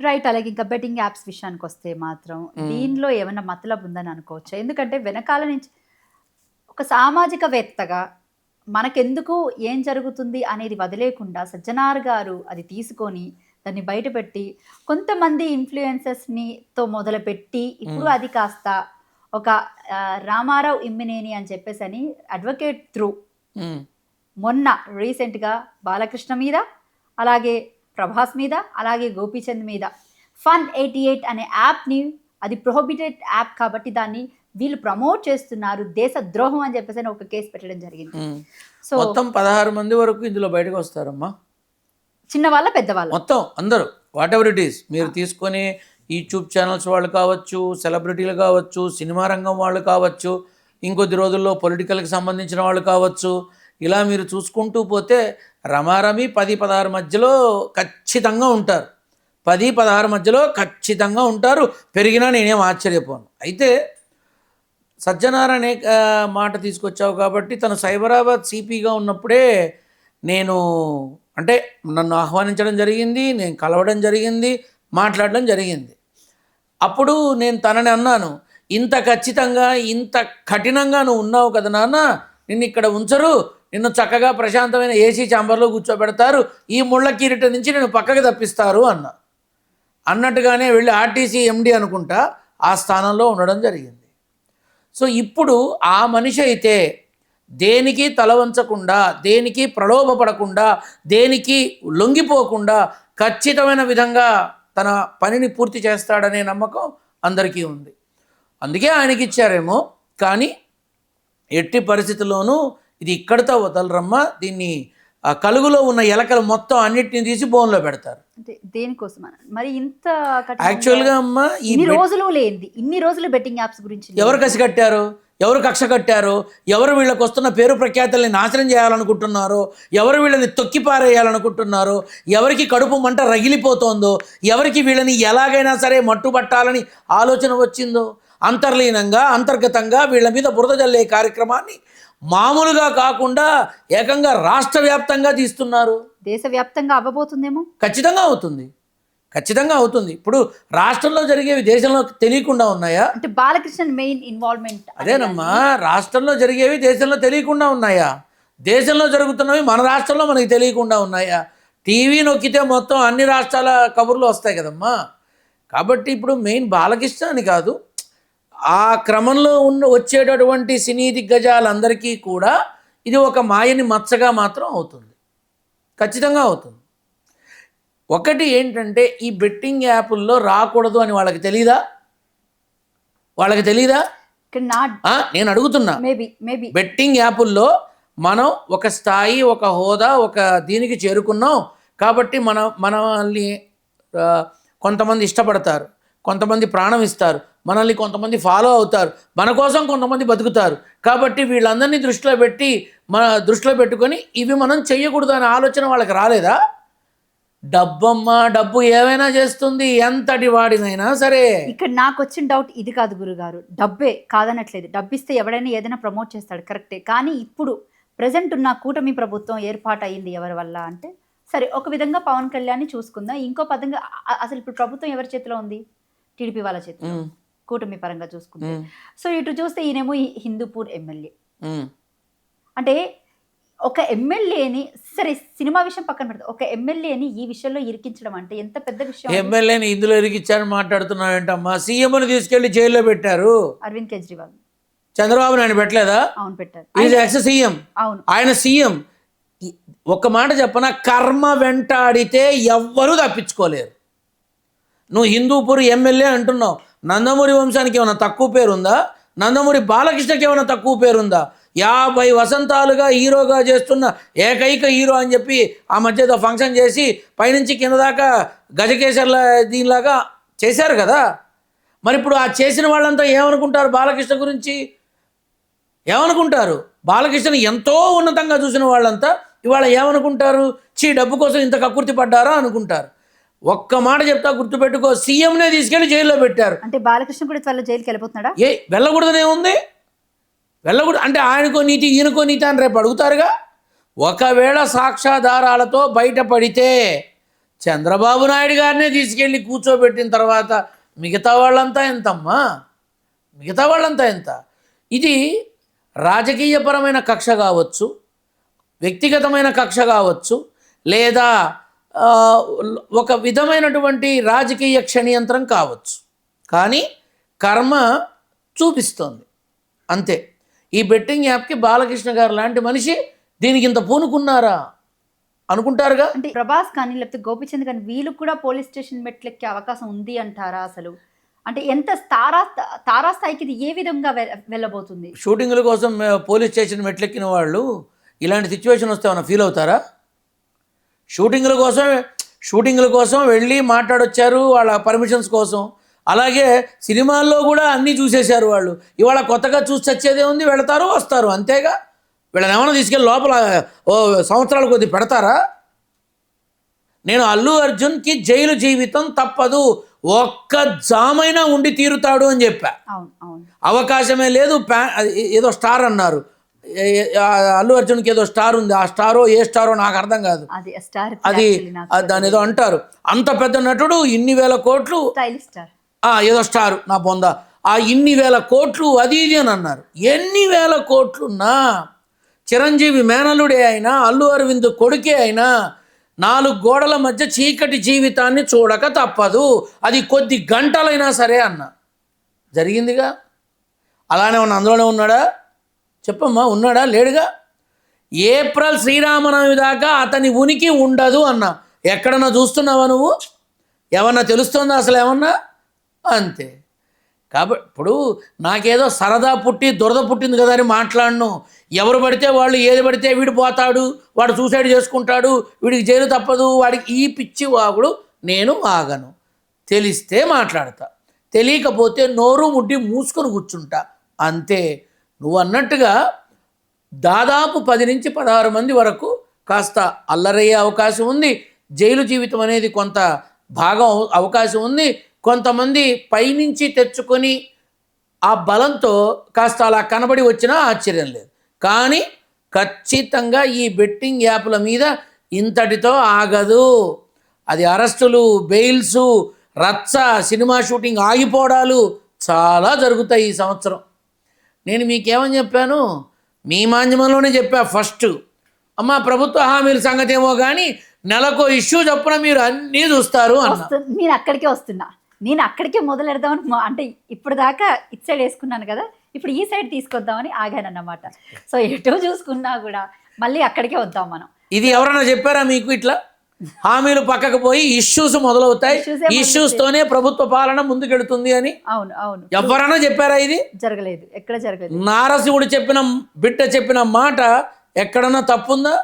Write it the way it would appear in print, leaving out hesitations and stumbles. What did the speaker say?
Right. అలాగే ఇంకా betting apps విషయానికొస్తే మాత్రం హ్మ్. దీనిలో ఏమన్నా మతలబు ఉందని అనుకోవచ్చా? ఎందుకంటే వెనకాల నుంచి ఒక సామాజికవేత్తగా మనకెందుకు ఏం జరుగుతుంది అనేది వదిలేయకుండా సజ్జనార్ గారు అది తీసుకొని దాన్ని బయటపెట్టి కొంతమంది తో మొదలుపెట్టి ఇప్పుడు హ్మ్. అది కాస్త ఒక రామారావు ఇమ్మినేని అని చెప్పేసని అడ్వకేట్ త్రూ హ్మ్. మొన్న రీసెంట్‌గా బాలకృష్ణ మీద, అలాగే ప్రభాస్ మీద, అలాగే గోపీచంద్ మీద ఫన్ 88 అనే యాప్‌ని అది ప్రొహిబిటెడ్ యాప్ కాబట్టి దాన్ని వీళ్ళు ప్రమోట్ చేస్తున్నారు. దేశ ద్రోహం అని చెప్పేసని ఒక కేస్ పెట్టడం జరిగింది. హ్మ్. సో, మొత్తం 16 మంది వరకు ఇందులో బయటకొస్తారమ్మా. చిన్నవాళ్ళ, పెద్దవాళ్ళ. మొత్తం అందరూ వాటెవర్ ఇట్ ఈస్. ఆ! మీరు తీసుకొని యూట్యూబ్ ఛానల్స్ వాళ్ళు కావచ్చు, సెలబ్రిటీలు కావచ్చు, సినిమా రంగం వాళ్ళు కావచ్చు, ఇంకొద్ది రోజుల్లో పొలిటికల్‌కి సంబంధించిన వాళ్ళు కావచ్చు. ఇలా మీరు చూసుకుంటూ పోతే రమారమి 10, 16 మధ్యలో ఖచ్చితంగా ఉంటారు. 10, 16 మధ్యలో ఖచ్చితంగా ఉంటారు. పెరిగినా నేనేం ఆశ్చర్యపోను. అయితే సజ్జనార్ అనే మాట తీసుకొచ్చావు కాబట్టి తను సైబరాబాద్ సిపిగా ఉన్నప్పుడే నేను అంటే నన్ను ఆహ్వానించడం జరిగింది, నేను కలవడం జరిగింది, మాట్లాడడం జరిగింది. అప్పుడు నేను తనని అన్నాను, ఇంత ఖచ్చితంగా ఇంత కఠినంగా నువ్వు ఉన్నావు కదా నాన్న, నిన్ను ఇక్కడ ఉంచరు, నిన్ను చక్కగా ప్రశాంతమైన ఏసీ ఛాంబర్లో కూర్చోబెడతారు, ఈ ముళ్ళ కిరీటం నుంచి నేను పక్కకి తప్పిస్తారు అన్నట్టుగానే వెళ్ళి ఆర్టీసీ ఎండి అనుకుంటా ఆ స్థానంలో ఉండడం జరిగింది. సో ఇప్పుడు ఆ మనిషి అయితే దేనికి తల వంచకుండా, దేనికి ప్రలోభపడకుండా, దేనికి లొంగిపోకుండా ఖచ్చితమైన విధంగా తన పనిని పూర్తి చేస్తాడనే నమ్మకం అందరికీ ఉంది. అందుకే ఆయనకి ఇచ్చారేమో. కానీ ఎట్టి పరిస్థితుల్లోనూ ఇది ఇక్కడితో వదలరమ్మా. దీన్ని కలుగులో ఉన్న ఎలకలు మొత్తం అన్నిటిని తీసి బోన్లో పెడతారు. అంటే దేనికోసం మరి ఇంత కఠినంగా యాక్చువల్గా అమ్మా ఇన్ని రోజులు లేనిది, ఇన్ని రోజులు బెట్టింగ్ యాప్స్ గురించి ఎవరు కసి కట్టారు, ఎవరు కక్ష కట్టారో, ఎవరు వీళ్ళకి వస్తున్న పేరు ప్రఖ్యాతల్ని నాశనం చేయాలనుకుంటున్నారో, ఎవరు వీళ్ళని తొక్కిపారేయాలనుకుంటున్నారో, ఎవరికి కడుపు మంట రగిలిపోతోందో, ఎవరికి వీళ్ళని ఎలాగైనా సరే మట్టుబట్టాలని ఆలోచన వచ్చిందో, అంతర్లీనంగా అంతర్గతంగా వీళ్ళ మీద బురద జల్లే కార్యక్రమాన్ని మామూలుగా కాకుండా ఏకంగా రాష్ట్ర వ్యాప్తంగా తీస్తున్నారు. దేశవ్యాప్తంగా అవ్వబోతుందేమో. ఖచ్చితంగా అవుతుంది, ఖచ్చితంగా అవుతుంది. ఇప్పుడు రాష్ట్రంలో జరిగేవి దేశంలో తెలియకుండా ఉన్నాయా? అంటే బాలకృష్ణ మెయిన్ ఇన్వాల్వ్మెంట్ అదేనమ్మా, రాష్ట్రంలో జరిగేవి దేశంలో తెలియకుండా ఉన్నాయా? దేశంలో జరుగుతున్నవి మన రాష్ట్రంలో మనకి తెలియకుండా ఉన్నాయా? టీవీ నొక్కితే మొత్తం అన్ని రాష్ట్రాల కబుర్లు వస్తాయి కదమ్మా. కాబట్టి ఇప్పుడు మెయిన్ బాలకృష్ణ అని కాదు, ఆ క్రమంలో వచ్చేటటువంటి సినీ దిగ్గజాలందరికీ కూడా ఇది ఒక మాయని మచ్చగా మాత్రం అవుతుంది, ఖచ్చితంగా అవుతుంది. ఒకటి ఏంటంటే ఈ బెట్టింగ్ యాపుల్లో రాకూడదు అని వాళ్ళకి తెలీదా? వాళ్ళకి తెలీదా? నేను అడుగుతున్నా. బెట్టింగ్ యాపుల్లో మనం ఒక స్థాయి, ఒక హోదా, ఒక దీనికి చేరుకున్నాం కాబట్టి మనల్ని కొంతమంది ఇష్టపడతారు, కొంతమంది ప్రాణం ఇస్తారు, మనల్ని కొంతమంది ఫాలో అవుతారు, మన కోసం కొంతమంది బతుకుతారు. కాబట్టి వీళ్ళందరినీ దృష్టిలో పెట్టుకొని ఇవి మనం చెయ్యకూడదు అనే ఆలోచన వాళ్ళకి రాలేదా? డబ్బమ్మా, డబ్బు ఏమైనా చేస్తుంది, ఎంతటి వాడినైనా సరే. ఇక్కడ నాకు వచ్చిన డౌట్ ఇది కాదు గురుగారు, డబ్బే కాదనట్లేదు, డబ్బిస్తే ఎవడైనా ఏదైనా ప్రమోట్ చేస్తాడు, కరెక్టే. కానీ ఇప్పుడు ప్రజెంట్ ఉన్న కూటమి ప్రభుత్వం ఏర్పాటు అయింది ఎవరి వల్ల అంటే, సరే ఒక విధంగా పవన్ కళ్యాణ్ చూసుకుందాం, ఇంకో పదంగా అసలు ఇప్పుడు ప్రభుత్వం ఎవరి చేతిలో ఉంది? టీడీపీ వాళ్ళ చేతిలో, కూటమి పరంగా చూసుకుంటే. సో ఇటు చూస్తే ఈయనేమో హిందూపూర్ ఎమ్మెల్యే. అంటే ఒక ఎమ్మెల్యేని, సరే సినిమా విషయం పక్కన పెడతా, ఒక ఎమ్మెల్యేని ఈ విషయంలో ఇరికించడం అంటే ఎంత పెద్ద విషయం. ఎమ్మెల్యేని ఇందులో ఇరికించారని మాట్లాడుతున్నావు ఏంటమ్మా? సీఎంని తీసుకెళ్లి జైల్లో పెట్టారు. అరవింద్ కేజ్రీవాల్. చంద్రబాబు నాయుడు పెట్టలేదా? అవును, పెట్టారు. Ex CM. అవును, ఆయన సీఎం. ఒక మాట చెప్పనా, కర్మ వెంటాడితే ఎవ్వరూ తప్పించుకోలేరు. నువ్వు హిందూపూర్ ఎమ్మెల్యే అంటున్నావు, నందమూరి వంశానికి ఏమైనా తక్కువ పేరుందా? నందమూరి బాలకృష్ణకి ఏమైనా తక్కువ పేరుందా? 50 వసంతాలుగా హీరోగా చేస్తున్న ఏకైక హీరో అని చెప్పి ఆ మధ్యలో ఫంక్షన్ చేసి పైనుంచి కింద దాకా గజకేసర్ల దీనిలాగా చేశారు కదా. మరి ఇప్పుడు ఆ చేసిన వాళ్ళంతా ఏమనుకుంటారు బాలకృష్ణ గురించి? ఏమనుకుంటారు? బాలకృష్ణని ఎంతో ఉన్నతంగా చూసిన వాళ్ళంతా ఇవాళ ఏమనుకుంటారు? డబ్బు కోసం ఇంత కక్కుర్తి పడ్డారా అనుకుంటారు. ఒక్క మాట చెప్తా, గుర్తుపెట్టుకో, సీఎంనే తీసుకెళ్లి జైల్లో పెట్టారు. అంటే బాలకృష్ణ కూడా త్వరలో జైలుకి వెళ్ళిపోతున్నాడా? వెళ్ళకూడదనే ఉంది, వెళ్ళకూడదు అంటే ఆయనకో నీతి ఈయనకో నీతి అని రేపు అడుగుతారుగా. ఒకవేళ సాక్ష్యాధారాలతో బయటపడితే చంద్రబాబు నాయుడు గారినే తీసుకెళ్ళి కూర్చోబెట్టిన తర్వాత మిగతా వాళ్ళంతా ఎంతమ్మా? మిగతా వాళ్ళంతా ఎంత? ఇది రాజకీయపరమైన కక్ష కావచ్చు, వ్యక్తిగతమైన కక్ష కావచ్చు, లేదా ఒక విధమైనటువంటి రాజకీయ క్షణియంత్రం కావచ్చు. కానీ కర్మ చూపిస్తోంది అంతే. ఈ బెట్టింగ్ యాప్కి బాలకృష్ణ గారు లాంటి మనిషి దీనికి ఇంత పూనుకున్నారా అనుకుంటారుగా. అంటే ప్రభాస్ కానీ లేకపోతే గోపిచంద్ కానీ వీళ్ళు కూడా పోలీస్ స్టేషన్ మెట్లెక్కే అవకాశం ఉంది అంటారా అసలు? అంటే ఎంత తారాస్థాయికి ఇది ఏ విధంగా వెళ్ళబోతుంది? షూటింగ్ల కోసం పోలీస్ స్టేషన్ మెట్లెక్కిన వాళ్ళు ఇలాంటి సిచ్యువేషన్ వస్తే ఏమైనా ఫీల్ అవుతారా? షూటింగ్ల కోసం వెళ్ళి మాట్లాడొచ్చారు వాళ్ళ పర్మిషన్స్ కోసం. అలాగే సినిమాల్లో కూడా అన్నీ చూసేశారు వాళ్ళు. ఇవాళ కొత్తగా చూసి చచ్చేదే ఉంది, వెళతారు వస్తారు అంతేగా. వీళ్ళని ఏమైనా తీసుకెళ్ళి లోపల సంవత్సరాల కొద్ది పెడతారా? నేను అల్లు అర్జున్కి జైలు జీవితం తప్పదు, ఒక్క జామైనా ఉండి తీరుతాడు అని చెప్పా. అవకాశమే లేదు. ఏదో స్టార్ అన్నారు, అల్లు అర్జున్కి ఏదో స్టార్ ఉంది. ఆ స్టారో ఏ స్టారో నాకు అర్థం కాదు. అది దాని ఏదో అంటారు. అంత పెద్ద నటుడు, ఇన్ని వేల కోట్లు, ఏదో స్టార్ నా బొంద, ఆ ఇన్ని వేల కోట్లు అది ఇది అని అన్నారు. ఎన్ని వేల కోట్లున్నా చిరంజీవి మేనలుడే అయినా, అల్లు అరవింద్ కొడుకే అయినా 4 గోడల మధ్య చీకటి జీవితాన్ని చూడక తప్పదు, అది కొద్ది గంటలైనా సరే అన్న. జరిగిందిగా. అలానే ఉన్న అందులోనే ఉన్నాడా చెప్పమ్మా? ఉన్నాడా? లేడుగా. ఏప్రిల్ శ్రీరామనవమి దాకా అతని ఉనికి ఉండదు అన్న. ఎక్కడన్నా చూస్తున్నావా నువ్వు? ఏమన్నా తెలుస్తుందా అసలు ఏమన్నా? అంతే. కాబట్టి ఇప్పుడు నాకేదో సరదా పుట్టి దురద పుట్టింది కదా అని మాట్లాడను. ఎవరు పడితే వాళ్ళు, ఏది పడితే వీడు పోతాడు, వాడు సూసైడ్ చేసుకుంటాడు, వీడికి జైలు తప్పదు, వాడికి ఈ పిచ్చి వాగుడు నేను ఆగను. తెలిస్తే మాట్లాడతా, తెలియకపోతే నోరు ముడ్డి మూసుకొని కూర్చుంటా అంతే. నువ్వు అన్నట్టుగా దాదాపు 10 నుంచి 16 మంది వరకు కాస్త అల్లరయ్యే అవకాశం ఉంది. జైలు జీవితం అనేది కొంత భాగం అవకాశం ఉంది. కొంతమంది పైనుంచి తెచ్చుకొని ఆ బలంతో కాస్త అలా కనబడి వచ్చినా ఆశ్చర్యం లేదు. కానీ ఖచ్చితంగా ఈ బెట్టింగ్ యాప్ల మీద ఇంతటితో ఆగదు. అది అరెస్టులు, బెయిల్సు, రచ్చ, సినిమా షూటింగ్ ఆగిపోవడాలు చాలా జరుగుతాయి ఈ సంవత్సరం. నేను మీకేమని చెప్పాను? మీ మాధ్యమంలోనే చెప్పా ఫస్ట్. అమ్మ ప్రభుత్వ హామీల సంగతి ఏమో కానీ నెలకో ఇష్యూ చొప్పున మీరు అన్నీ చూస్తారు అన్న. నేను అక్కడికే మొదలెడదామని, అంటే ఇప్పుడు దాకా ఇటు సైడ్ వేసుకున్నాను కదా, ఇప్పుడు ఈ సైడ్ తీసుకొద్దామని ఆగాను అన్నమాట. సో ఎటో చూసుకున్నా కూడా మళ్ళీ అక్కడికే వద్దాం మనం. ఇది ఎవరైనా చెప్పారా మీకు? ఇట్లా హామీలు పక్కకు పోయి ఇష్యూస్ మొదలవుతాయి, ఇష్యూస్ తోనే ప్రభుత్వ పాలన ముందుకెడుతుంది అని అవును ఎవరైనా చెప్పారా? ఇది జరగలేదు, ఎక్కడ జరగలేదు. నారసింహుడు చెప్పిన బిడ్డ చెప్పిన మాట ఎక్కడన్నా తప్పుందా?